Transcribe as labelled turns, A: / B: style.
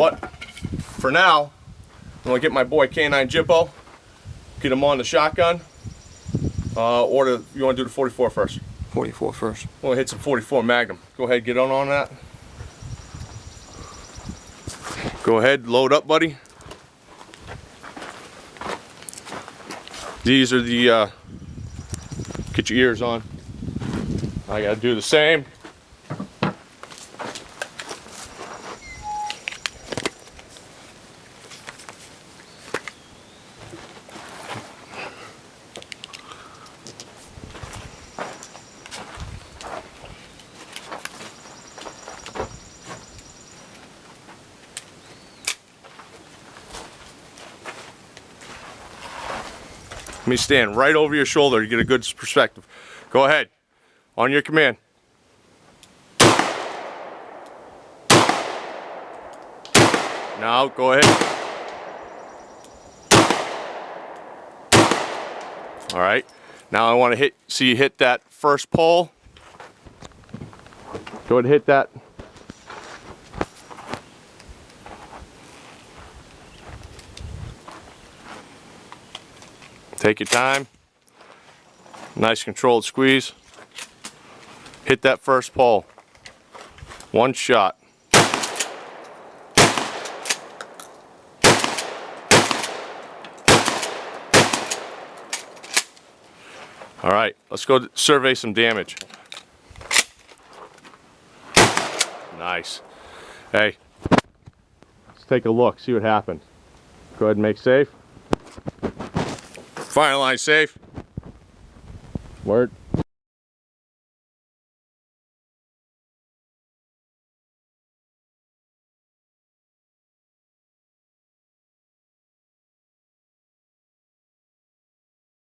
A: But for now, I'm gonna get my boy K9 Jippo, get him on the shotgun, or you wanna do the 44 first?
B: 44 first.
A: We'll hit some 44 Magnum. Go ahead, get on that. Go ahead, load up, buddy. These are the, get your ears on. I gotta do the same. Let me stand right over your shoulder to get a good perspective. Go ahead, on your command. Now, go ahead. All right, now I want to see you hit that first pole. Go ahead and hit that. Take your time. Nice controlled squeeze. Hit that first pole. One shot. All right, let's go survey some damage. Nice. Hey, let's take a look, see what happened. Go ahead and make safe. Fire line safe. Word.